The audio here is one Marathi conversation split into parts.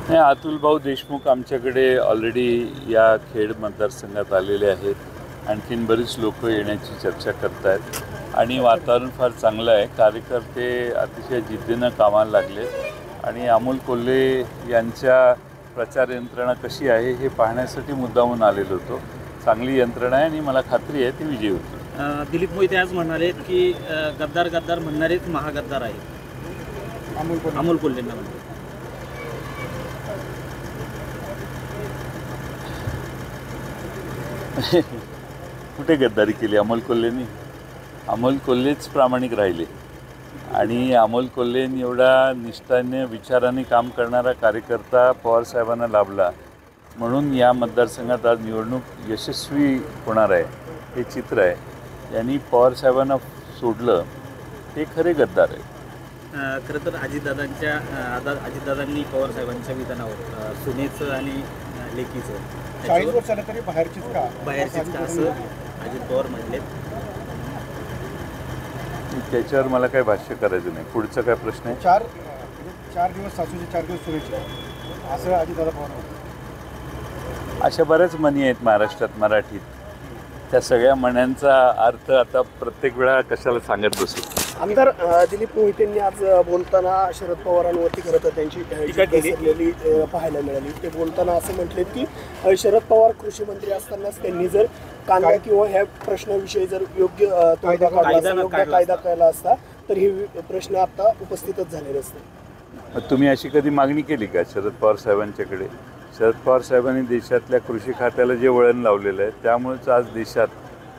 नाही, अतुलभाऊ देशमुख आमच्याकडे ऑलरेडी या खेड मतदारसंघात आलेले आहेत. आणखीन बरीच लोक येण्याची चर्चा करत आहेत आणि वातावरण फार चांगलं आहे. कार्यकर्ते अतिशय जिद्दीनं कामाला लागले आणि अमोल कोल्हे यांच्या प्रचार यंत्रणा कशी आहे हे पाहण्यासाठी मुद्दामून आलेलो होतो. चांगली यंत्रणा आहे आणि मला खात्री आहे ती विजयी होती. दिलीप मोहिते आज म्हणाले की गद्दार गद्दार म्हणणारेच महागद्दार आहेत अमोल कोल्हेंना म्हणते. कुठे गद्दारी केली अमोल कोल्हेंनी? अमोल कोल्हेच प्रामाणिक राहिले आणि अमोल कोल्हेंनी एवढा निष्ठाने विचाराने काम करणारा कार्यकर्ता पवारसाहेबांना लाभला म्हणून या मतदारसंघात आज निवडणूक यशस्वी होणार आहे हे चित्र आहे. यांनी पवारसाहेबांना सोडलं ते खरे गद्दार आहे. खरं तर अजितदादांनी पवारसाहेबांच्या विधानावर सुनेचं आणि लेकीचं 40 वर्ष झालं तरी बाहेरचीच का असं अजित पवार म्हणले. त्याच्यावर मला काही भाष्य करायचं नाही. पुढचा काय प्रश्न आहे? 4 दिवस सासूचे 4 दिवस सुनेचे असं अजितदादा पवार म्हणतात. अशा बऱ्याच म्हणी आहेत महाराष्ट्रात मराठीत. त्या सगळ्या म्हणण्यांचा अर्थ आता प्रत्येक वेळा कशाला सांगत बसू. आमदार दिलीप मोहितेंनी आज बोलताना शरद पवारांवरती खरं तर त्यांची टीका केली पाहायला मिळाली. ते बोलताना असं म्हटलेत की शरद पवार कृषी मंत्री असतानाच त्यांनी जर कांदा किंवा ह्या प्रश्नाविषयी जर योग्य कायदा केला असता तर हे प्रश्न आता उपस्थितच झाले नसते. तुम्ही अशी कधी मागणी केली का शरद पवार साहेबांच्याकडे? शरद पवार साहेबांनी देशातल्या कृषी खात्याला जे वळण लावलेलं आहे त्यामुळेच आज देशात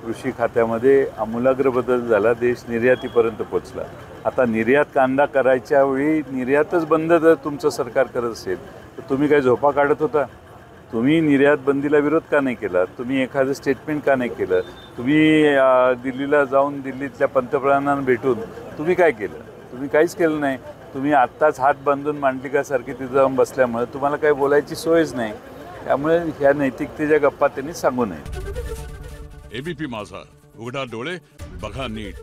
कृषी खात्यामध्ये आमूलाग्र बदल झाला. देश निर्यातीपर्यंत पोचला. आता निर्यात कांदा करायच्या वेळी निर्यातच बंद जर तुमचं सरकार करत असेल तर तुम्ही काय झोपा काढत होता? तुम्ही निर्यात बंदीला विरोध का नाही केला? तुम्ही एखादं स्टेटमेंट का नाही केलं? तुम्ही दिल्लीला जाऊन दिल्लीतल्या पंतप्रधानांना भेटून तुम्ही काय केलं? तुम्ही काहीच केलं नाही. तुम्ही आत्ताच हात बांधून मांडलिकासारखी तिथं जाऊन बसल्यामुळे तुम्हाला काही बोलायची सोयच नाही. त्यामुळे ह्या नैतिकतेच्या गप्पा त्यांनी सांगू नये. एबीपी माझा, उघडा डोळे बघा नीट.